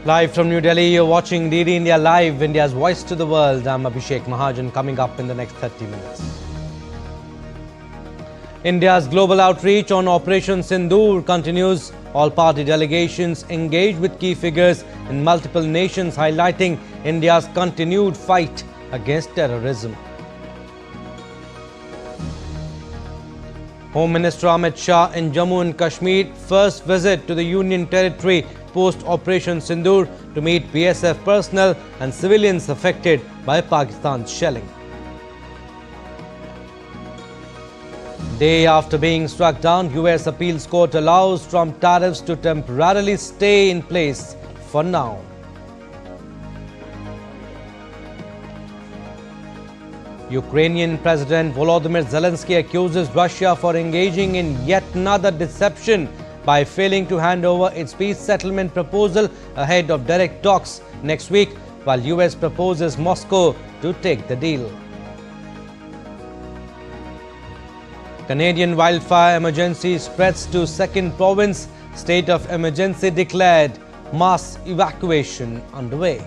Live from New Delhi, you're watching DD India Live, India's voice to the world. I'm Abhishek Mahajan, coming up in the next 30 minutes. India's global outreach on Operation Sindoor continues. All-party delegations engage with key figures in multiple nations, highlighting India's continued fight against terrorism. Home Minister Amit Shah in Jammu and Kashmir, first visit to the Union Territory post-Operation Sindoor to meet BSF personnel and civilians affected by Pakistan's shelling. Day after being struck down, US appeals court allows Trump tariffs to temporarily stay in place for now. Ukrainian President Volodymyr Zelensky accuses Russia for engaging in yet another deception by failing to hand over its peace settlement proposal ahead of direct talks next week, while US proposes Moscow to take the deal. Canadian wildfire emergency spreads to second province. State of emergency declared. Mass evacuation underway.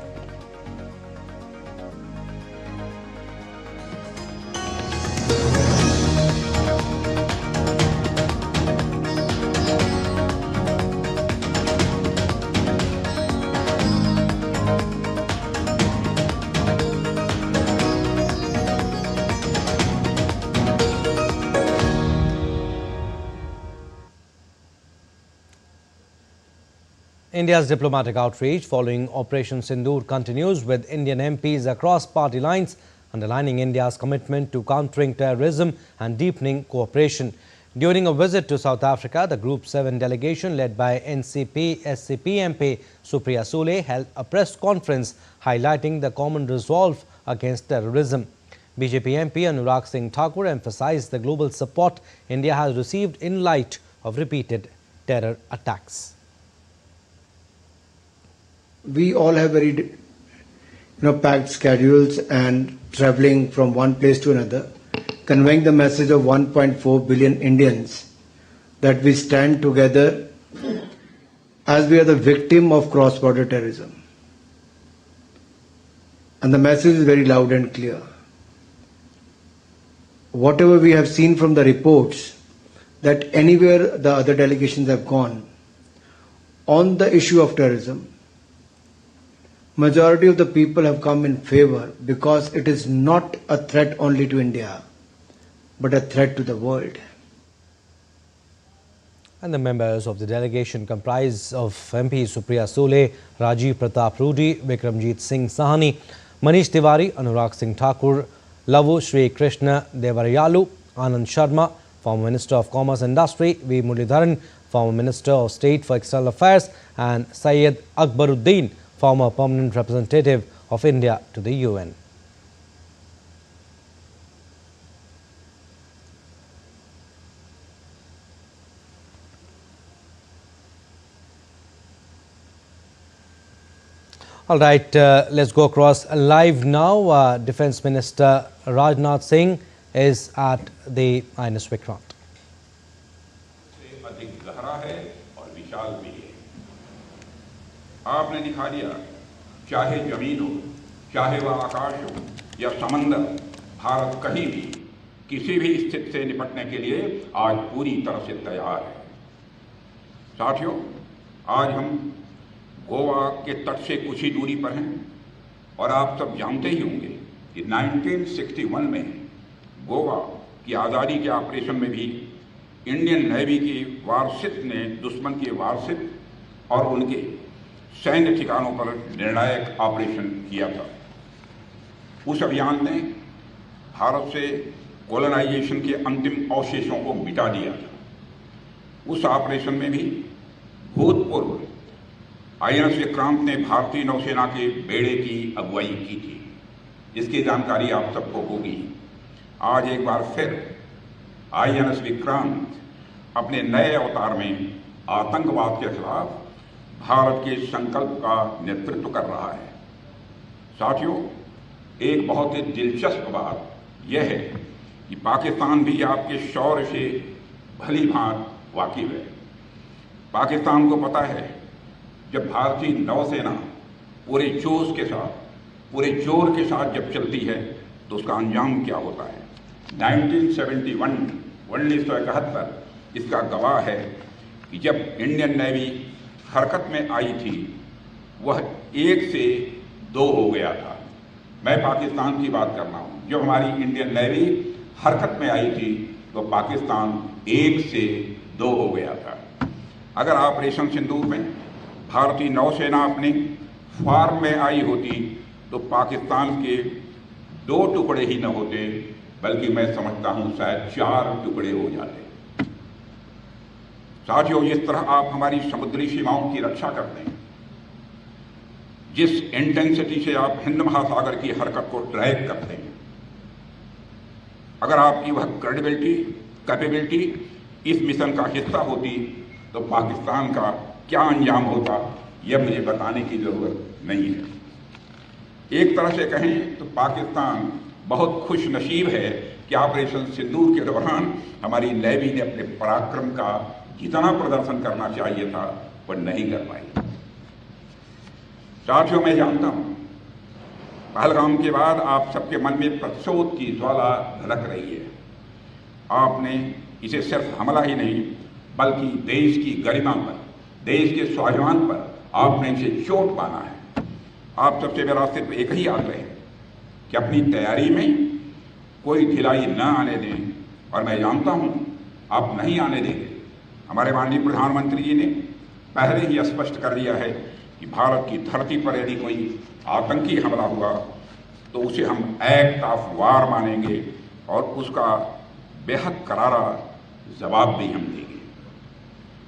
India's diplomatic outreach following Operation Sindoor continues, with Indian MPs across party lines underlining India's commitment to countering terrorism and deepening cooperation. During a visit to South Africa, the Group 7 delegation led by NCP-SCP MP Supriya Sule held a press conference highlighting the common resolve against terrorism. BJP MP Anurag Singh Thakur emphasized the global support India has received in light of repeated terror attacks. We all have very packed schedules and traveling from one place to another, conveying the message of 1.4 billion Indians that we stand together as we are the victim of cross-border terrorism. And the message is very loud and clear. Whatever we have seen from the reports, that anywhere the other delegations have gone on the issue of terrorism, majority of the people have come in favor because it is not a threat only to India, but a threat to the world. And the members of the delegation comprise of MPs Supriya Sule, Rajiv Pratap Rudi, Vikramjit Singh Sahani, Manish Tiwari, Anurag Singh Thakur, Lavu Shri Krishna Devarayalu, Anand Sharma, former Minister of Commerce and Industry, V. Muralidharan, former Minister of State for External Affairs, and Syed Akbaruddin, former permanent representative of India to the UN. All right, let's go across live now. Defense Minister Rajnath Singh is at the INS Vikrant. आपने दिखा दिया, चाहे जमीन हो, चाहे वह आकाश हो या समंदर, भारत कहीं भी किसी भी स्थिति से निपटने के लिए आज पूरी तरह से तैयार है। साथियों, आज हम गोवा के तट से कुछ ही दूरी पर हैं और आप सब जानते ही होंगे कि 1961 में गोवा की आज़ादी के ऑपरेशन में भी इंडियन नेवी की वारशिप ने दुश्मन के वारशिप और उनके सैन्य ठिकानों पर निर्णायक ऑपरेशन किया था। उस अभियान ने भारत से कोलोनाइजेशन के अंतिम अवशेषों को मिटा दिया था। उस ऑपरेशन में भी भूतपूर्व INS विक्रांत ने भारतीय नौसेना के बेड़े की अगुवाई की थी, जिसकी जानकारी आप सबको होगी। आज एक बार फिर INS विक्रांत अपने नए अवतार में आतंकवाद के खिलाफ भारत के संकल्प का नेतृत्व कर रहा है। साथियों, एक बहुत ही दिलचस्प बात यह है कि पाकिस्तान भी आपके शौर्य से भली भांति वाकिफ है। पाकिस्तान को पता है जब भारतीय नौसेना पूरे जोश के साथ, पूरे जोर के साथ जब चलती है तो उसका अंजाम क्या होता है। 1971 इसका गवाह है कि जब इंडियन नेवी हरकत में आई थी वह 1 से 2 हो गया था। मैं पाकिस्तान की बात कर रहा हूँ। जब हमारी इंडियन नेवी हरकत में आई थी तो पाकिस्तान 1 से 2 हो गया था। अगर ऑपरेशन सिंदूर में भारतीय नौसेना अपने फार्म में आई होती तो पाकिस्तान के 2 टुकड़े ही न होते, बल्कि मैं समझता हूं शायद 4 टुकड़े हो जाते। साथियों, जिस तरह आप हमारी समुद्री सीमाओं की रक्षा करते हैं, जिस इंटेंसिटी से आप हिंद महासागर की हरकत को ट्रैक करते हैं, अगर आपकी वह क्रेडिबिलिटी, कैपेबिलिटी इस मिशन का हिस्सा होती तो पाकिस्तान का क्या अंजाम होता, यह मुझे बताने की जरूरत नहीं है। एक तरह से कहें तो पाकिस्तान बहुत खुश नसीब है कि ऑपरेशन सिंदूर के दौरान हमारी नेवी ने अपने पराक्रम का जितना प्रदर्शन करना चाहिए था वह नहीं कर पाई। साथियों, मैं जानता हूं पहलगाम के बाद आप सबके मन में प्रतिशोध की ज्वाला धड़क रही है। आपने इसे सिर्फ हमला ही नहीं बल्कि देश की गरिमा पर, देश के स्वाभिमान पर आपने इसे चोट पाना है। आप सबसे मेरा सिर्फ एक ही आग्रह है कि अपनी तैयारी में कोई ढिलाई न आने दें, और मैं जानता हूं आप नहीं आने देंगे। हमारे माननीय प्रधानमंत्री जी ने पहले ही स्पष्ट कर दिया है कि भारत की धरती पर यदि कोई आतंकी हमला हुआ तो उसे हम एक्ट ऑफ वार मानेंगे और उसका बेहद करारा जवाब भी हम देंगे।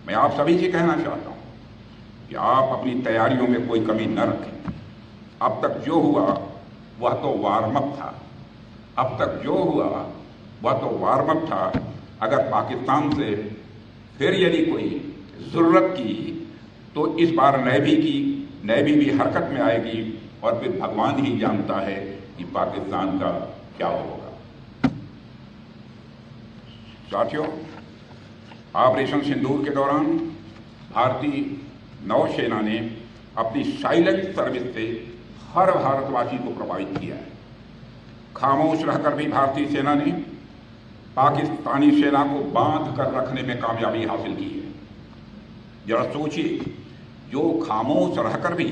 मैं आप सभी से कहना चाहता हूं कि आप अपनी तैयारियों में कोई कमी न रखें। अब तक जो हुआ वह तो वार्म अप था। अब तक जो हुआ वह तो वार्म अप था। अगर पाकिस्तान से फिर यदि कोई जरूरत की तो इस बार नेवी भी हरकत में आएगी और फिर भगवान ही जानता है कि पाकिस्तान का क्या होगा। साथियों, ऑपरेशन सिंदूर के दौरान भारतीय नौसेना ने अपनी साइलेंट सर्विस से हर भारतवासी को प्रभावित किया है। खामोश रहकर भी भारतीय सेना ने पाकिस्तानी सेना को बांध कर रखने में कामयाबी हासिल की है। जरा सोचिए, जो खामोश रहकर भी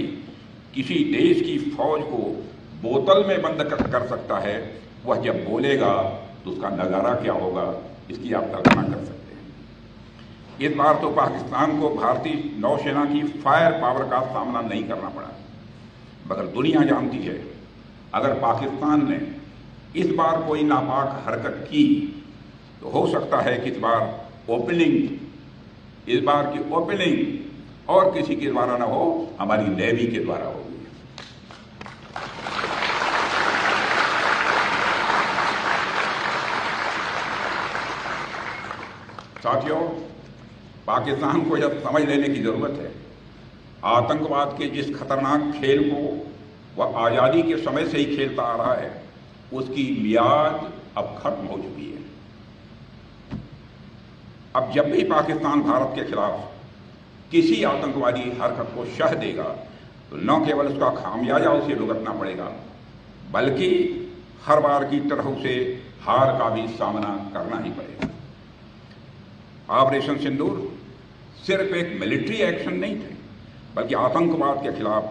किसी देश की फौज को बोतल में बंद कर सकता है, वह जब बोलेगा तो उसका नजारा क्या होगा, इसकी आप कल्पना कर सकते हैं। इस बार तो पाकिस्तान को भारतीय नौसेना की फायर पावर का सामना नहीं करना पड़ा, मगर दुनिया जानती है अगर पाकिस्तान ने इस बार कोई नापाक हरकत की तो हो सकता है कि इस बार की ओपनिंग और किसी के द्वारा ना हो, हमारी नेवी के द्वारा होगी। साथियों, पाकिस्तान को यह समझ लेने की जरूरत है आतंकवाद के जिस खतरनाक खेल को वह आजादी के समय से ही खेलता आ रहा है, उसकी मियाद अब खत्म हो चुकी है। अब जब भी पाकिस्तान भारत के खिलाफ किसी आतंकवादी हरकत को शह देगा तो न केवल उसका खामियाजा उसे भुगतना पड़ेगा, बल्कि हर बार की तरह उसे हार का भी सामना करना ही पड़ेगा। ऑपरेशन सिंदूर सिर्फ एक मिलिट्री एक्शन नहीं थे, बल्कि आतंकवाद के खिलाफ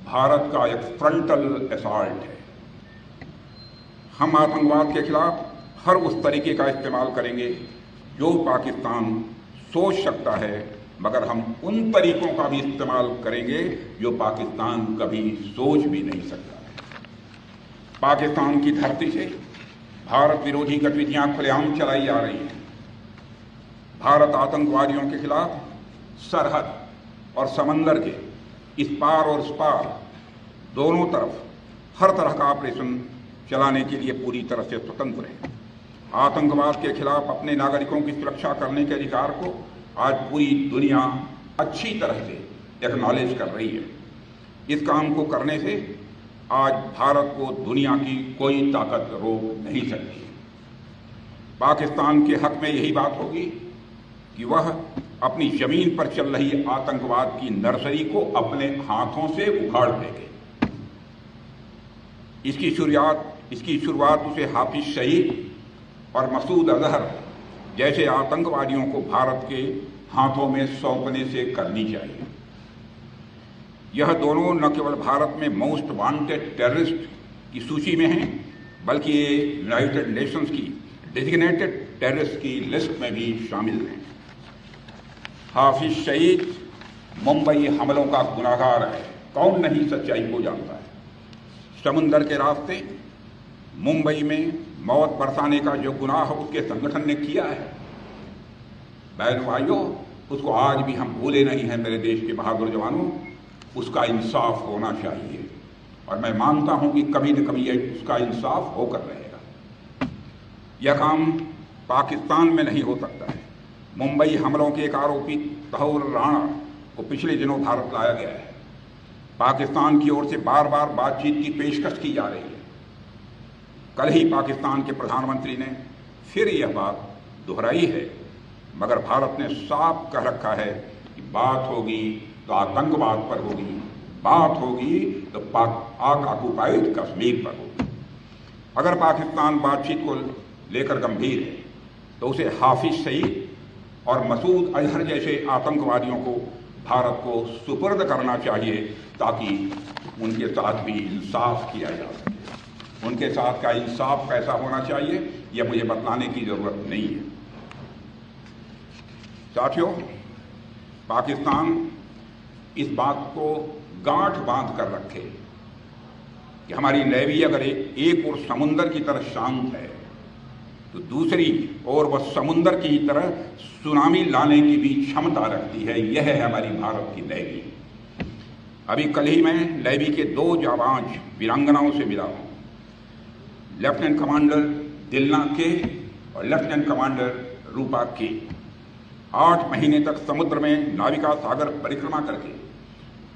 भारत का एक फ्रंटल असॉल्ट है। हम आतंकवाद के खिलाफ हर उस तरीके का इस्तेमाल करेंगे जो पाकिस्तान सोच सकता है, मगर हम उन तरीकों का भी इस्तेमाल करेंगे जो पाकिस्तान कभी सोच भी नहीं सकता है। पाकिस्तान की धरती से भारत विरोधी गतिविधियां खुलेआम चलाई जा रही हैं। भारत आतंकवादियों के खिलाफ सरहद और समंदर के इस पार और उस पार दोनों तरफ हर तरह का ऑपरेशन चलाने के लिए पूरी तरह से स्वतंत्र है। आतंकवाद के खिलाफ अपने नागरिकों की सुरक्षा करने के अधिकार को आज पूरी दुनिया अच्छी तरह से एक्नॉलेज कर रही है। इस काम को करने से आज भारत को दुनिया की कोई ताकत रोक नहीं सकती। पाकिस्तान के हक में यही बात होगी कि वह अपनी जमीन पर चल रही आतंकवाद की नर्सरी को अपने हाथों से उखाड़ फेंके। इसकी शुरुआत उसे हाफिज सईद और मसूद अजहर जैसे आतंकवादियों को भारत के हाथों में सौंपने से करनी चाहिए। यह दोनों न केवल भारत में मोस्ट वांटेड टेररिस्ट की सूची में हैं, बल्कि ये यूनाइटेड नेशंस की डेजिग्नेटेड टेररिस्ट की लिस्ट में भी शामिल हैं। हाफिज सईद मुंबई हमलों का गुनाहगार है, कौन नहीं सच्चाई को जानता है। समुंदर के रास्ते मुंबई में मौत बरसाने का जो गुनाह उसके संगठन ने किया है, बहन भाइयों, उसको आज भी हम भूले नहीं हैं। मेरे देश के बहादुर जवानों, उसका इंसाफ होना चाहिए और मैं मानता हूं कि कभी न कभी उसका इंसाफ होकर रहेगा। यह काम पाकिस्तान में नहीं हो सकता है। मुंबई हमलों के एक आरोपी तहौर राणा को पिछले दिनों भारत लाया गया है। पाकिस्तान की ओर से बार बार बातचीत की पेशकश की जा रही है। कल ही पाकिस्तान के प्रधानमंत्री ने फिर यह बात दोहराई है, मगर भारत ने साफ कह रखा है कि बात होगी तो आतंकवाद पर होगी, बात होगी तो पाक ऑक्युपाइड कश्मीर पर होगी। अगर पाकिस्तान बातचीत को लेकर गंभीर है तो उसे हाफिज सईद और मसूद अजहर जैसे आतंकवादियों को भारत को सुपुर्द करना चाहिए, ताकि उनके साथ भी इंसाफ किया जा सके। उनके साथ का इंसाफ कैसा होना चाहिए यह मुझे बतलाने की जरूरत नहीं है। साथियों, पाकिस्तान इस बात को गांठ बांध कर रखे कि हमारी नेवी अगर एक ओर समुंदर की तरह शांत है तो दूसरी ओर वह समुंदर की तरह सुनामी लाने की भी क्षमता रखती है। यह है हमारी भारत की नेवी। अभी कल ही मैं नेवी के 2 जाबाज वीरांगनाओं से मिला हूं, लेफ्टिनेंट कमांडर दिलना के और लेफ्टिनेंट कमांडर रूपा के। 8 महीने तक समुद्र में नाविका सागर परिक्रमा करके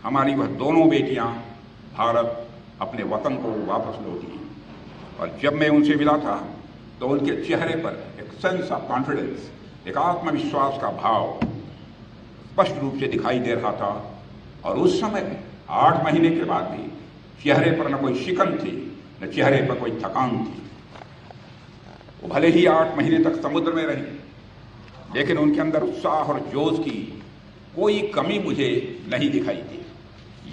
हमारी वह दोनों बेटियां भारत अपने वतन को वापस लौटी। और जब मैं उनसे मिला था तो उनके चेहरे पर एक सेंस ऑफ कॉन्फिडेंस, एक आत्मविश्वास का भाव स्पष्ट रूप से दिखाई दे रहा था। और उस समय 8 महीने के बाद भी चेहरे पर न कोई शिकन थी, न चेहरे पर कोई थकान थी। वो भले ही 8 महीने तक समुद्र में रही, लेकिन उनके अंदर उत्साह और जोश की कोई कमी मुझे नहीं दिखाई दी।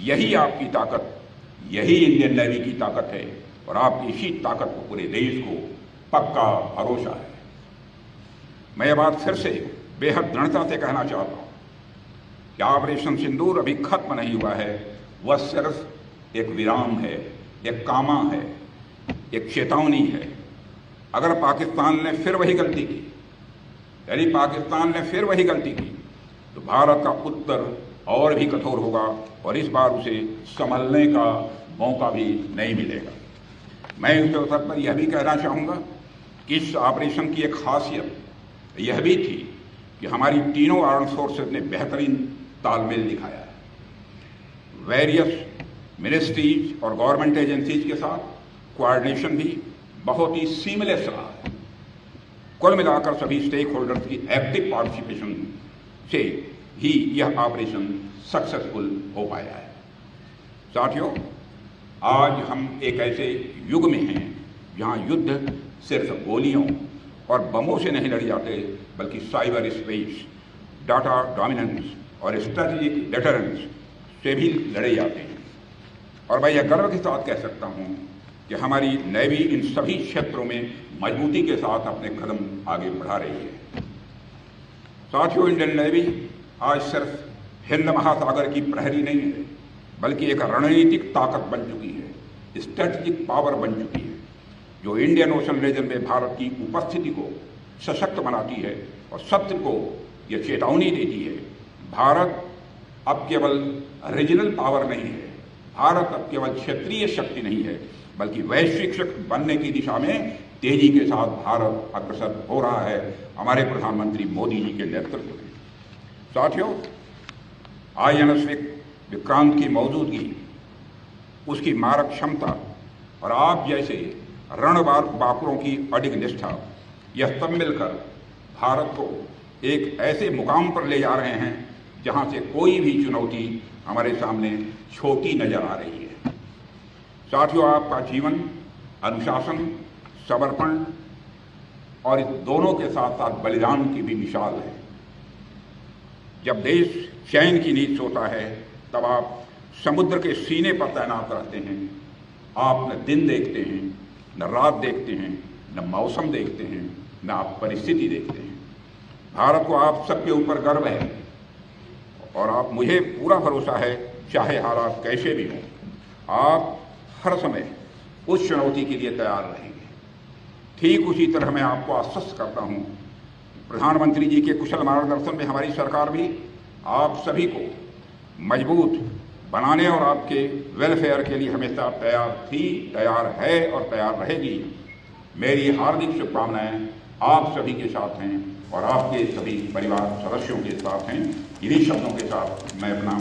यही आपकी ताकत, यही इंडियन नेवी की ताकत है और आपकी इसी ताकत को पूरे देश को पक्का भरोसा है। मैं ये बात फिर से बेहद दृढ़ता से कहना चाहता हूं कि ऑपरेशन सिंदूर अभी खत्म नहीं हुआ है। वह सिर्फ एक विराम है, एक कामा है, एक चेतावनी है। अगर पाकिस्तान ने फिर वही गलती की, यदि पाकिस्तान ने फिर वही गलती की, तो भारत का उत्तर और भी कठोर होगा और इस बार उसे संभलने का मौका भी नहीं मिलेगा। मैं इस अवसर पर यह भी कहना चाहूँगा कि इस ऑपरेशन की एक खासियत यह भी थी कि हमारी तीनों आर्म्ड फोर्सेस ने बेहतरीन तालमेल दिखाया है। वेरियस मिनिस्ट्रीज और गवर्नमेंट एजेंसीज के साथ कोऑर्डिनेशन भी बहुत ही सीमलेस रहा है। कुल मिलाकर सभी स्टेक होल्डर्स की एक्टिव पार्टिसिपेशन से ही यह ऑपरेशन सक्सेसफुल हो पाया है। साथियों, आज हम एक ऐसे युग में हैं जहां युद्ध सिर्फ गोलियों और बमों से नहीं लड़े जाते, बल्कि साइबर स्पेस, डाटा डोमिनेंस और स्ट्रेटेजिक डेटरेंस से भी लड़े जाते हैं। और मैं यह गर्व के साथ कह सकता हूं कि हमारी नेवी इन सभी क्षेत्रों में मजबूती के साथ अपने कदम आगे बढ़ा रही है। साथियों, इंडियन नेवी आज सिर्फ हिंद महासागर की प्रहरी नहीं है, बल्कि एक रणनीतिक ताकत बन चुकी है, स्ट्रेटेजिक पावर बन चुकी है, जो इंडियन ओशन रीजन में भारत की उपस्थिति को सशक्त बनाती है और सत्य को यह चेतावनी देती है। भारत अब केवल रीजनल पावर नहीं है, भारत अब केवल क्षेत्रीय शक्ति नहीं है, बल्कि वैश्विक शक्ति बनने की दिशा में तेजी के साथ भारत अग्रसर हो रहा है हमारे प्रधानमंत्री मोदी जी के नेतृत्व में। साथियों, INS विक्रांत की मौजूदगी, उसकी मारक क्षमता और आप जैसे रणबाकुरों की अडिग निष्ठा, यह सब मिलकर भारत को एक ऐसे मुकाम पर ले जा रहे हैं जहां से कोई भी चुनौती हमारे सामने छोटी नजर आ रही है। साथियों, आपका जीवन अनुशासन, समर्पण और इस दोनों के साथ साथ बलिदान की भी मिसाल है। जब देश चैन की नींद सोता है तब आप समुद्र के सीने पर तैनात रहते हैं। आप न दिन देखते हैं, न रात देखते हैं, न मौसम देखते हैं, न आप परिस्थिति देखते हैं। भारत को आप सबके ऊपर गर्व है और आप मुझे पूरा भरोसा है, चाहे हालात कैसे भी हों, आप हर समय उस चुनौती के लिए तैयार रहेंगे। ठीक उसी तरह मैं आपको आश्वस्त करता हूं, प्रधानमंत्री जी के कुशल मार्गदर्शन में हमारी सरकार भी आप सभी को मजबूत बनाने और आपके वेलफेयर के लिए हमेशा तैयार थी, तैयार है और तैयार रहेगी। मेरी हार्दिक शुभकामनाएं आप सभी के साथ हैं और आपके सभी परिवार सदस्यों के साथ हैं। इन्हीं शब्दों के साथ मैं अपना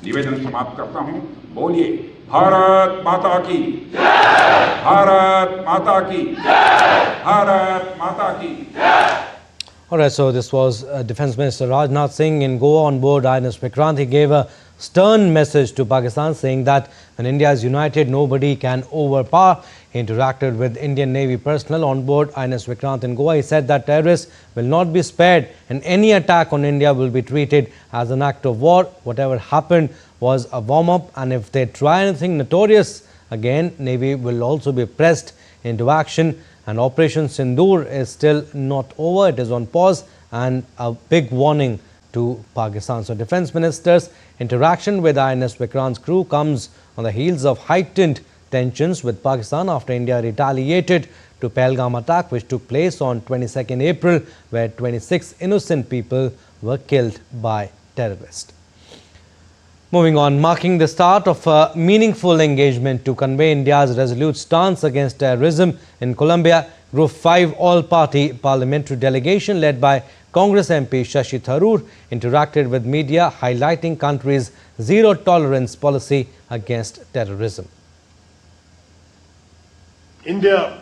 निवेदन समाप्त करता हूं। बोलिए भारत माता की जय, भारत माता की जय, भारत माता की जय। All right, so this was Defence Minister Rajnath Singh in Goa on board INS Vikrant. He gave a stern message to Pakistan saying that when India is united, nobody can overpower. He interacted with Indian Navy personnel on board INS Vikrant in Goa. He said that terrorists will not be spared and any attack on India will be treated as an act of war. Whatever happened was a warm-up, and if they try anything notorious again, Navy will also be pressed into action. And Operation Sindoor is still not over. It is on pause and a big warning to Pakistan. So Defence Minister's interaction with INS Vikrant's crew comes on the heels of heightened tensions with Pakistan after India retaliated to Pahalgam attack, which took place on 22nd April, where 26 innocent people were killed by terrorists. Moving on, marking the start of a meaningful engagement to convey India's resolute stance against terrorism in Colombia, Group 5 all-party parliamentary delegation led by Congress MP Shashi Tharoor interacted with media, highlighting country's zero-tolerance policy against terrorism. India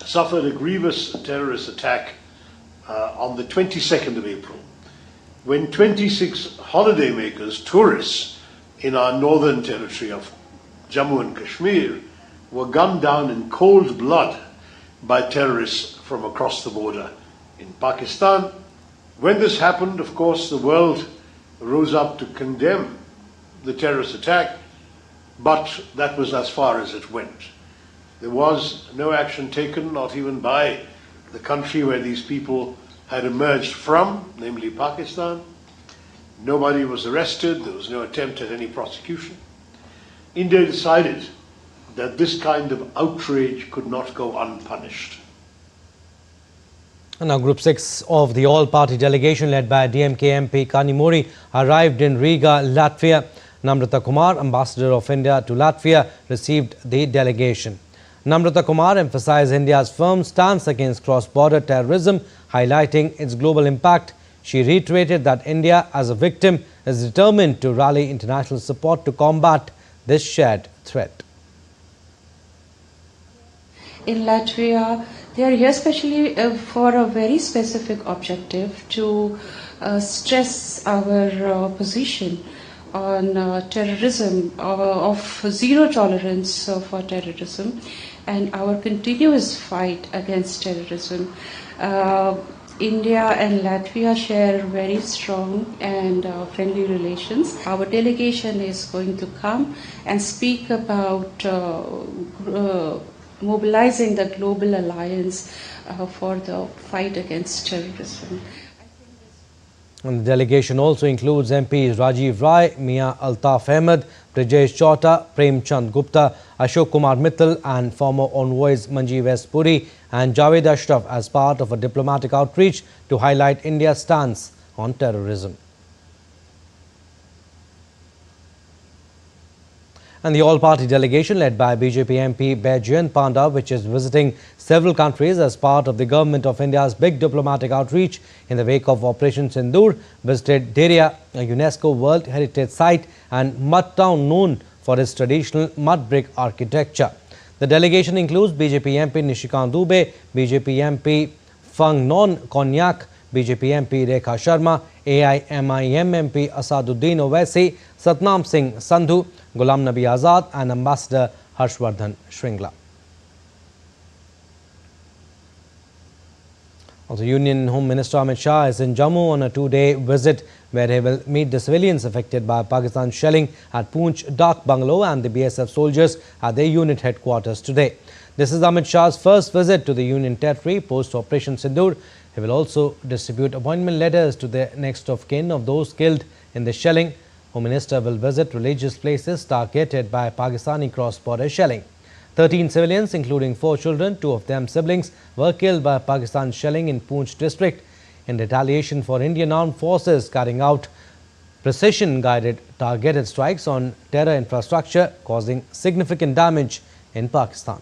suffered a grievous terrorist attack on the 22nd of April, when 26 holidaymakers, tourists in our northern territory of Jammu and Kashmir were gunned down in cold blood by terrorists from across the border in Pakistan. When this happened, of course, the world rose up to condemn the terrorist attack, but that was as far as it went. There was no action taken, not even by the country where these people had emerged from, namely Pakistan. Nobody was arrested. There was no attempt at any prosecution. India decided that this kind of outrage could not go unpunished. And now Group 6 of the all-party delegation led by DMK MP Kanimori arrived in Riga, Latvia. Namrata Kumar, Ambassador of India to Latvia, received the delegation. Namrata Kumar emphasized India's firm stance against cross-border terrorism, highlighting its global impact. She reiterated that India, as a victim, is determined to rally international support to combat this shared threat. In Latvia, they are here especially for a very specific objective to stress our position on terrorism, of zero tolerance for terrorism, and our continuous fight against terrorism. India and Latvia share very strong and friendly relations. Our delegation is going to come and speak about mobilizing the global alliance for the fight against terrorism. And the delegation also includes MPs Rajiv Rai, Mia Altaf Ahmed, Brijesh Chauta, Prem Chand Gupta, Ashok Kumar Mittal and former envoys Manjeev S. Puri and Javed Ashraf as part of a diplomatic outreach to highlight India's stance on terrorism. And the all-party delegation led by BJP MP Baijayant Panda, which is visiting several countries as part of the Government of India's big diplomatic outreach in the wake of Operation Sindoor, visited Deria, a UNESCO World Heritage Site and mud town known for its traditional mud brick architecture. The delegation includes BJP MP Nishikant Dubey, BJP MP Phang Non Konyak, BJP MP Rekha Sharma, AIMIM MP Asaduddin Owaisi, Satnam Singh Sandhu, Ghulam Nabi Azad and Ambassador Harshvardhan Shringla. Also, Union Home Minister Amit Shah is in Jammu on a two-day visit where he will meet the civilians affected by Pakistan shelling at Poonch Dak Bungalow and the BSF soldiers at their unit headquarters today. This is Amit Shah's first visit to the Union territory post-Operation Sindoor. He will also distribute appointment letters to the next of kin of those killed in the shelling. Home Minister will visit religious places targeted by Pakistani cross-border shelling. 13 civilians, including 4 children, 2 of them siblings, were killed by Pakistan shelling in Poonch district in retaliation for Indian armed forces carrying out precision-guided targeted strikes on terror infrastructure, causing significant damage in Pakistan.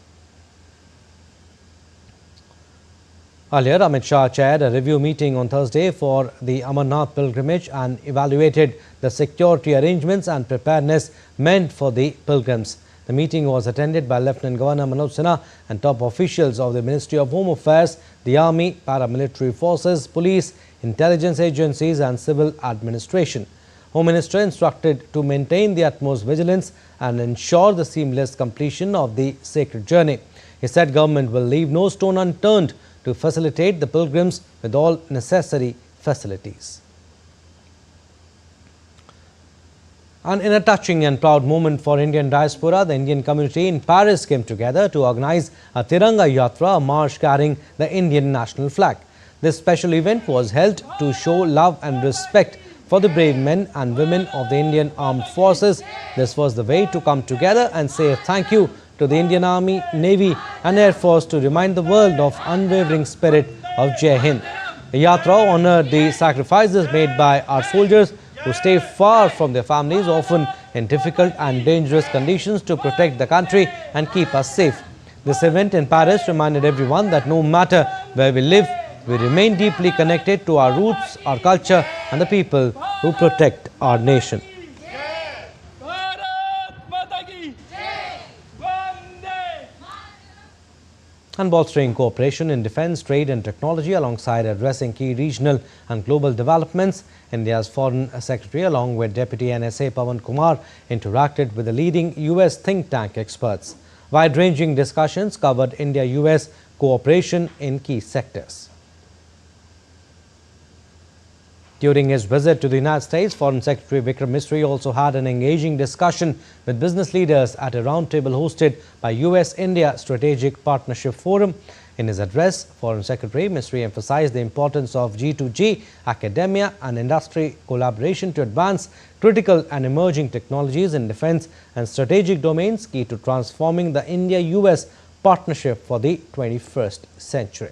Earlier, Amit Shah chaired a review meeting on Thursday for the Amarnath pilgrimage and evaluated the security arrangements and preparedness meant for the pilgrims. The meeting was attended by Lieutenant Governor Manoj Sinha and top officials of the Ministry of Home Affairs, the Army, paramilitary forces, police, intelligence agencies and civil administration. Home Minister instructed to maintain the utmost vigilance and ensure the seamless completion of the sacred journey. He said government will leave no stone unturned to facilitate the pilgrims with all necessary facilities. And in a touching and proud moment for Indian diaspora, the Indian community in Paris came together to organize a Tiranga Yatra, a march carrying the Indian national flag. This special event was held to show love and respect for the brave men and women of the Indian Armed Forces. This was the way to come together and say thank you to the Indian Army, Navy and Air Force to remind the world of unwavering spirit of Jai Hind. The Yatra honoured the sacrifices made by our soldiers who stay far from their families, often in difficult and dangerous conditions, to protect the country and keep us safe. This event in Paris reminded everyone that no matter where we live, we remain deeply connected to our roots, our culture and the people who protect our nation. And bolstering cooperation in defence, trade and technology alongside addressing key regional and global developments, India's Foreign Secretary along with Deputy NSA Pawan Kumar interacted with the leading US think tank experts. Wide-ranging discussions covered India-US cooperation in key sectors. During his visit to the United States, Foreign Secretary Vikrant also had an engaging discussion with business leaders at a roundtable hosted by US-India Strategic Partnership Forum. In his address, Foreign Secretary Misri emphasized the importance of G2G, academia and industry collaboration to advance critical and emerging technologies in defense and strategic domains key to transforming the India-US partnership for the 21st century.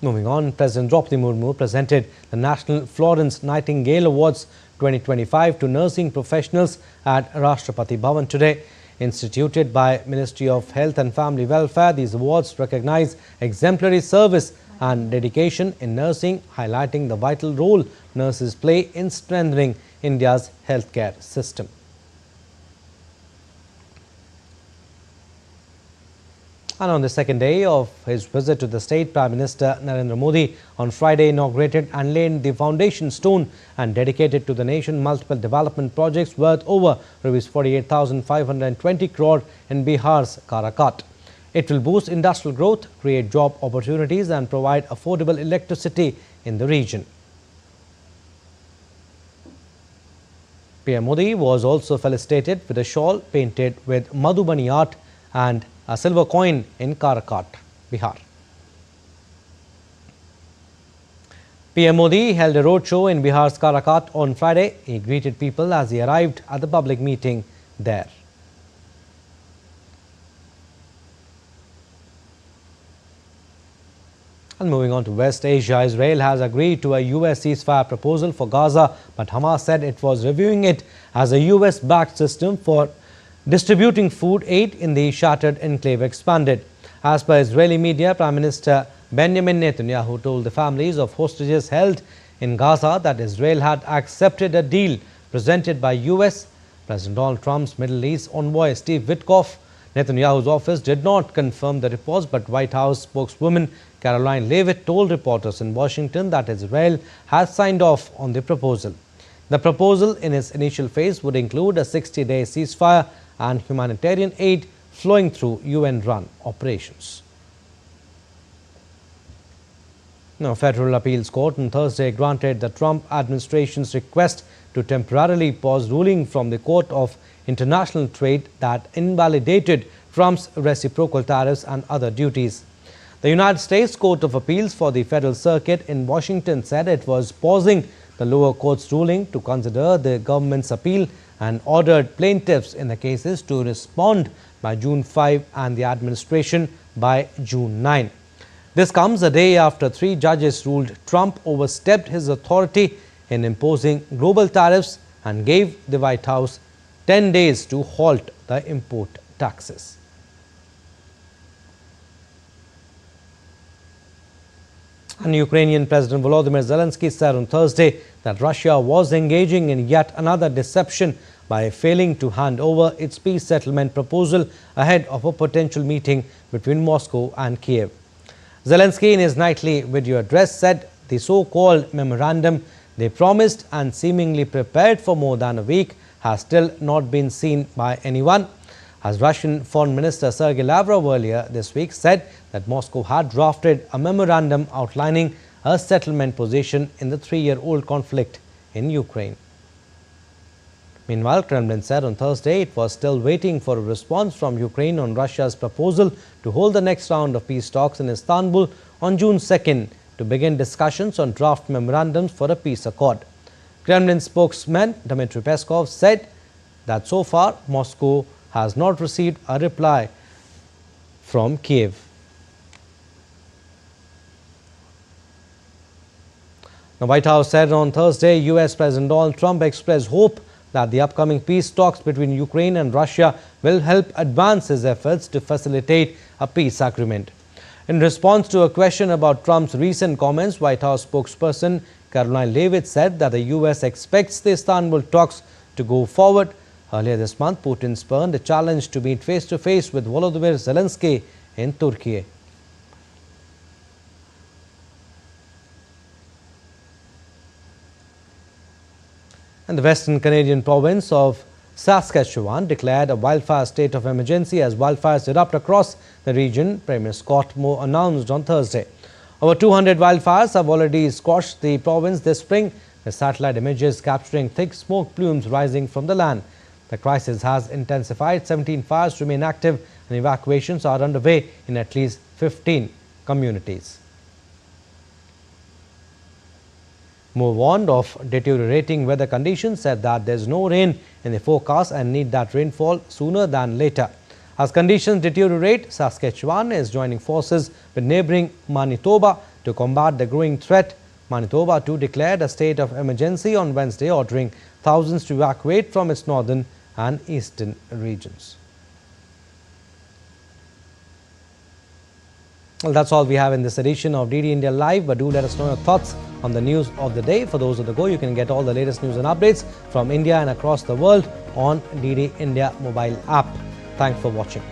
Moving on, President Draupadi Murmu presented the National Florence Nightingale Awards 2025 to nursing professionals at Rashtrapati Bhavan today. Instituted by Ministry of Health and Family Welfare, these awards recognize exemplary service and dedication in nursing, highlighting the vital role nurses play in strengthening India's healthcare system. And on the second day of his visit to the state, Prime Minister Narendra Modi on Friday inaugurated and laid the foundation stone and dedicated to the nation multiple development projects worth over Rs 48,520 crore in Bihar's Karakat. It will boost industrial growth, create job opportunities and provide affordable electricity in the region. PM Modi was also felicitated with a shawl painted with Madhubani art and a silver coin in Karakat, Bihar. PM Modi held a roadshow in Bihar's Karakat on Friday. He greeted people as he arrived at the public meeting there. And moving on to West Asia, Israel has agreed to a US ceasefire proposal for Gaza, but Hamas said it was reviewing it as a US-backed system for distributing food aid in the shattered enclave expanded. As per Israeli media, Prime Minister Benjamin Netanyahu told the families of hostages held in Gaza that Israel had accepted a deal presented by US. President Donald Trump's Middle East envoy Steve Witkoff, Netanyahu's office did not confirm the reports, but White House spokeswoman Caroline Leavitt told reporters in Washington that Israel has signed off on the proposal. The proposal in its initial phase would include a 60-day ceasefire and humanitarian aid flowing through UN-run operations. Now, Federal Appeals Court on Thursday granted the Trump administration's request to temporarily pause ruling from the Court of International Trade that invalidated Trump's reciprocal tariffs and other duties. The United States Court of Appeals for the Federal Circuit in Washington said it was pausing the lower court's ruling to consider the government's appeal and ordered plaintiffs in the cases to respond by June 5 and the administration by June 9. This comes a day after 3 judges ruled Trump overstepped his authority in imposing global tariffs and gave the White House 10 days to halt the import taxes. And Ukrainian President Volodymyr Zelensky said on Thursday that Russia was engaging in yet another deception by failing to hand over its peace settlement proposal ahead of a potential meeting between Moscow and Kiev. Zelensky, in his nightly video address, said the so-called memorandum they promised and seemingly prepared for more than a week has still not been seen by anyone. As Russian Foreign Minister Sergei Lavrov earlier this week said that Moscow had drafted a memorandum outlining a settlement position in the 3-year-old conflict in Ukraine. Meanwhile, Kremlin said on Thursday it was still waiting for a response from Ukraine on Russia's proposal to hold the next round of peace talks in Istanbul on June 2nd to begin discussions on draft memorandums for a peace accord. Kremlin spokesman Dmitry Peskov said that so far Moscow has not received a reply from Kiev. The White House said on Thursday US President Donald Trump expressed hope that the upcoming peace talks between Ukraine and Russia will help advance his efforts to facilitate a peace agreement. In response to a question about Trump's recent comments, White House spokesperson Caroline Leavitt said that the US expects the Istanbul talks to go forward. Earlier this month, Putin spurned a challenge to meet face-to-face with Volodymyr Zelensky in Turkey. And the Western Canadian province of Saskatchewan declared a wildfire state of emergency as wildfires erupt across the region, Premier Scott Moe announced on Thursday. Over 200 wildfires have already scorched the province this spring, with satellite images capturing thick smoke plumes rising from the land. The crisis has intensified. 17 fires remain active and evacuations are underway in at least 15 communities. Moe warned of deteriorating weather conditions, said that there is no rain in the forecast and need that rainfall sooner than later. As conditions deteriorate, Saskatchewan is joining forces with neighbouring Manitoba to combat the growing threat. Manitoba too declared a state of emergency on Wednesday, ordering thousands to evacuate from its northern and eastern regions. Well, that's all we have in this edition of DD India Live, but do let us know your thoughts on the news of the day. For those on the go, you can get all the latest news and updates from India and across the world on DD India mobile app. Thanks for watching.